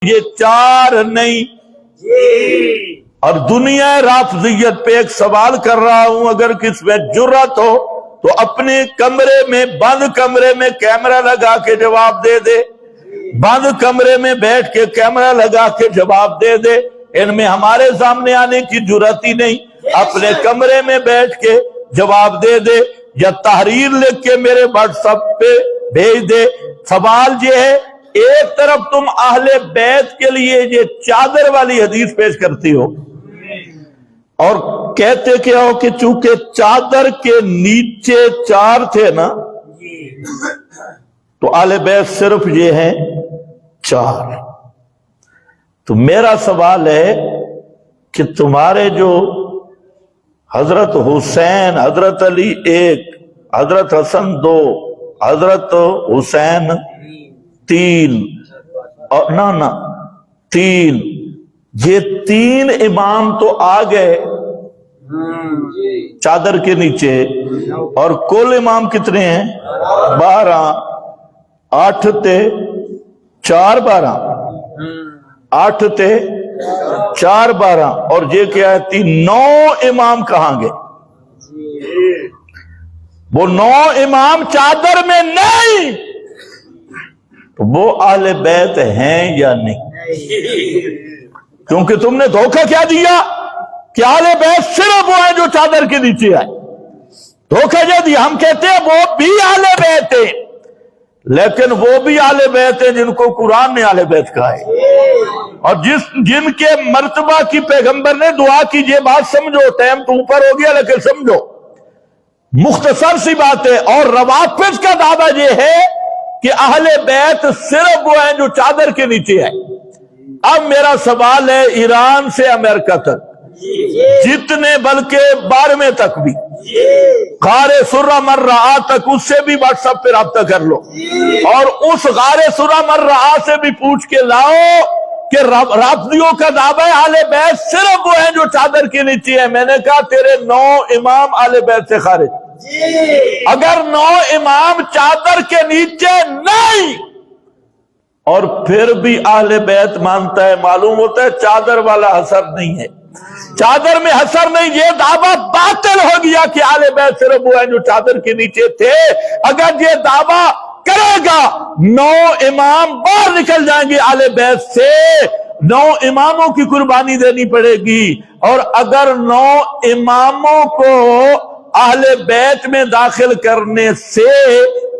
یہ چار نہیں اور دنیا رافضیت پہ ایک سوال کر رہا ہوں، اگر کس میں جرأت ہو تو اپنے کمرے میں بند کمرے میں کیمرہ لگا کے جواب دے دے، بند کمرے میں بیٹھ کے کیمرہ لگا کے جواب دے دے۔ ان میں ہمارے سامنے آنے کی جرأت ہی نہیں، اپنے کمرے میں بیٹھ کے جواب دے دے یا تحریر لکھ کے میرے واٹس ایپ پہ بھیج دے۔ سوال یہ ہے، ایک طرف تم اہل بیت کے لیے یہ چادر والی حدیث پیش کرتی ہو اور کہتے کیا ہو کہ چونکہ چادر کے نیچے چار تھے نا تو اہل بیت صرف یہ ہیں چار۔ تو میرا سوال ہے کہ تمہارے جو حضرت حسین، حضرت علی ایک، حضرت حسن دو، حضرت حسین تین اور نہ تین، یہ تین امام تو آ گئے چادر کے نیچے، اور کل امام کتنے ہیں؟ 12۔ 8 تے 4 12، 8 تے 4 12، اور یہ کیا ہے 3 9 امام کہاں گئے؟ وہ 9 امام چادر میں نہیں، وہ اہل بیت ہیں یا نہیں؟ کیونکہ تم نے دھوکہ کیا دیا کہ اہل بیت صرف وہ ہیں جو چادر کے نیچے آئے، دھوکہ یہ دیا۔ ہم کہتے ہیں وہ بھی اہل بیت ہیں، لیکن وہ بھی اہل بیت ہیں جن کو قرآن نے اہل بیت کہا ہے، اور جن کے مرتبہ کی پیغمبر نے دعا کی۔ یہ بات سمجھو، ٹائم تو اوپر ہو گیا لیکن سمجھو، مختصر سی بات ہے۔ اور روافض کا دعویٰ یہ ہے کہ اہل بیت صرف وہ ہیں جو چادر کے نیچے ہیں۔ اب میرا سوال ہے، ایران سے امریکہ تک جتنے، بلکہ 12ویں تک بھی، غار سرہ مرہ تک، اس سے بھی واٹس ایپ پہ رابطہ کر لو، اور اس غار سرہ مرہ سے بھی پوچھ کے لاؤ کہ رافضیوں کا دعویٰ ہے اہل بیت صرف وہ ہیں جو چادر کے نیچے ہیں۔ میں نے کہا تیرے 9 امام اہل بیت سے خارج۔ اگر 9 امام چادر کے نیچے نہیں اور پھر بھی اہل بیت مانتا ہے، معلوم ہوتا ہے چادر والا حسر نہیں ہے، چادر میں حسر نہیں۔ یہ دعویٰ باطل ہو گیا کہ اہل بیت صرف وہ ہیں جو چادر کے نیچے تھے۔ اگر یہ دعویٰ کرے گا 9 امام باہر نکل جائیں گے اہل بیت سے، 9 اماموں کی قربانی دینی پڑے گی۔ اور اگر 9 اماموں کو اہل بیت میں داخل کرنے سے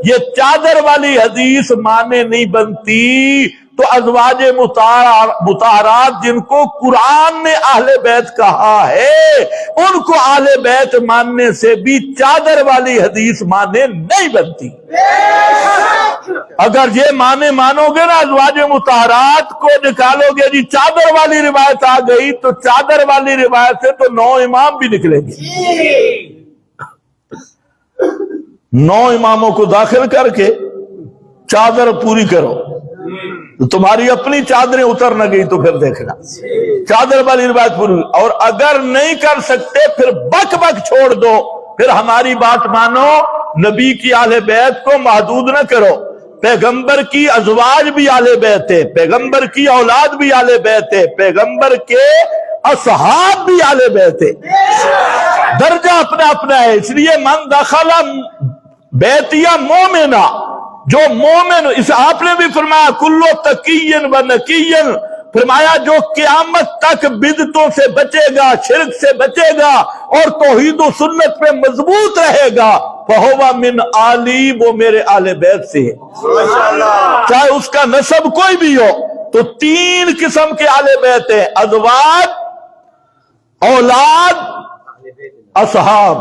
یہ چادر والی حدیث مانے نہیں بنتی، تو ازواج مطہرات جن کو قرآن نے اہل بیت کہا ہے، ان کو اہل بیت ماننے سے بھی چادر والی حدیث مانے نہیں بنتی۔ اگر یہ مانو گے نا، ازواج مطہرات کو نکالو گے، جی چادر والی روایت آ گئی، تو چادر والی روایت سے تو 9 امام بھی نکلیں گے۔ 9 اماموں کو داخل کر کے چادر پوری کرو، تو تمہاری اپنی چادریں اتر نہ گئی تو پھر دیکھنا چادر والی روایت پوری۔ اور اگر نہیں کر سکتے پھر بک بک چھوڑ دو، پھر ہماری بات مانو، نبی کی اہل بیت کو محدود نہ کرو۔ پیغمبر کی ازواج بھی اہل بیت ہے، پیغمبر کی اولاد بھی اہل بیت ہے، پیغمبر کے اصحاب بھی اہل بیت ہے، درجہ اپنا اپنا ہے۔ اس لیے من دخل بیتیا مومنا، جو مومن، اس آپ نے بھی فرمایا کلو تقین و نقین، فرمایا جو قیامت تک بدعتوں سے بچے گا، شرک سے بچے گا اور توحید و سنت پہ مضبوط رہے گا، فہو من آلی، وہ میرے اہل بیت سے ہے، چاہے اس کا نسب کوئی بھی ہو۔ تو 3 قسم کے اہل بیت ہیں، ازواج، اولاد، اصحاب۔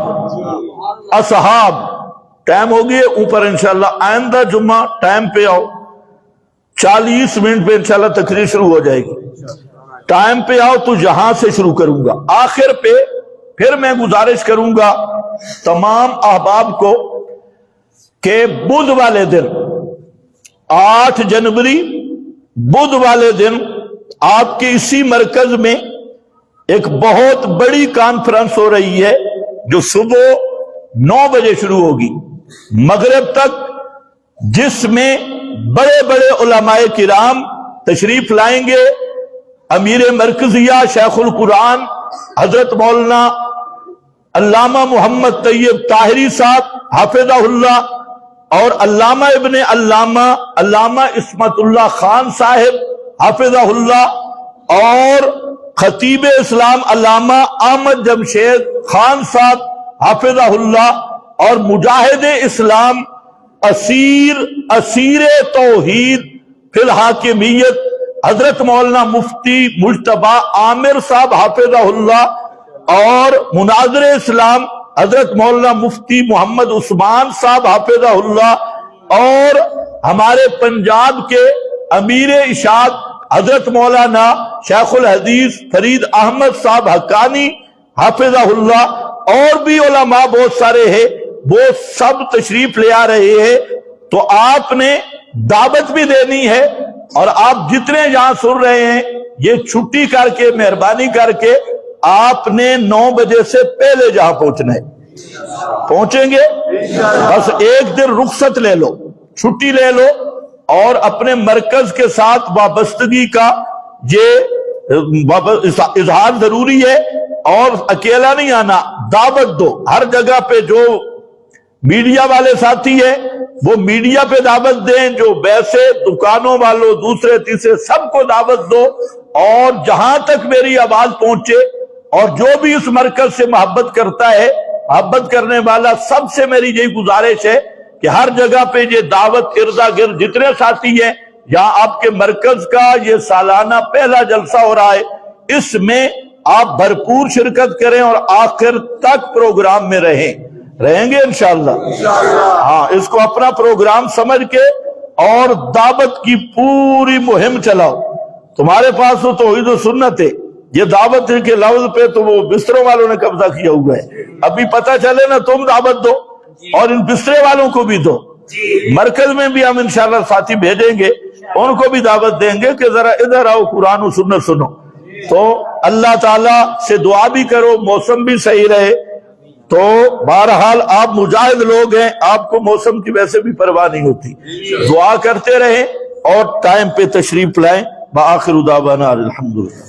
ٹائم ہو گئی اوپر، انشاءاللہ آئندہ جمعہ ٹائم پہ آؤ، 40 منٹ پہ انشاءاللہ تقریر شروع ہو جائے گی۔ ٹائم پہ آؤ تو یہاں سے شروع کروں گا، آخر پہ پھر میں گزارش کروں گا تمام احباب کو کہ بدھ والے دن 8 جنوری بدھ والے دن آپ کے اسی مرکز میں ایک بہت بڑی کانفرنس ہو رہی ہے، جو صبح 9 بجے شروع ہوگی مغرب تک، جس میں بڑے بڑے علماء کرام تشریف لائیں گے امیر مرکزیہ شیخ القرآن حضرت مولانا علامہ محمد طیب طاہری صاحب حافظہ اللہ، اور علامہ ابن علامہ عصمت اللہ خان صاحب حافظہ اللہ، اور خطیب اسلام علامہ احمد جمشید خان صاحب حافظہ اللہ، اور مجاہد اسلام اسیر توحید فی الحاکمیت حضرت مولانا مفتی مجتبی عامر صاحب حافظہ اللہ، اور مناظر اسلام حضرت مولانا مفتی محمد عثمان صاحب حافظہ اللہ، اور ہمارے پنجاب کے امیر اشاعت حضرت مولانا شیخ الحدیث فرید احمد صاحب حقانی حافظہ اللہ، اور بھی علماء بہت سارے ہیں، وہ سب تشریف لے آ رہے ہیں۔ تو آپ نے دعوت بھی دینی ہے، اور آپ جتنے یہاں سن رہے ہیں یہ چھٹی کر کے مہربانی کر کے آپ نے 9 بجے سے پہلے جہاں پہنچنا ہے، پہنچیں گے، بس ایک دن رخصت لے لو، چھٹی لے لو، اور اپنے مرکز کے ساتھ وابستگی کا یہ اظہار ضروری ہے، اور اکیلا نہیں آنا، دعوت دو۔ ہر جگہ پہ جو میڈیا والے ساتھی ہیں وہ میڈیا پہ دعوت دیں، جو ویسے دکانوں والوں دوسرے تیسرے سب کو دعوت دو، اور جہاں تک میری آواز پہنچے، اور جو بھی اس مرکز سے محبت کرتا ہے، محبت کرنے والا، سب سے میری یہی گزارش ہے کہ ہر جگہ پہ یہ دعوت اردا گرد جتنے ساتھی ہیں، یہاں آپ کے مرکز کا یہ سالانہ پہلا جلسہ ہو رہا ہے، اس میں آپ بھرپور شرکت کریں اور آخر تک پروگرام میں رہیں گے انشاءاللہ۔ ہاں، اس کو اپنا پروگرام سمجھ کے اور دعوت کی پوری مہم چلاؤ۔ تمہارے پاس تو توحید و سنت ہے، یہ دعوت کے لفظ پہ تو وہ بستروں والوں نے قبضہ کیا ہوا ہے، ابھی پتہ چلے نا تم دعوت دو اور ان بسترے والوں کو بھی دو۔ مرکز میں بھی ہم انشاءاللہ ساتھی بھیجیں گے، ان کو بھی دعوت دیں گے کہ ذرا ادھر آؤ، قرآن و سنت سنو۔ تو اللہ تعالیٰ سے دعا بھی کرو موسم بھی صحیح رہے۔ تو بہرحال آپ مجاہد لوگ ہیں، آپ کو موسم کی ویسے بھی پرواہ نہیں ہوتی، دعا کرتے رہیں اور ٹائم پہ تشریف لائیں۔ بآخر دعوانا الحمدللہ۔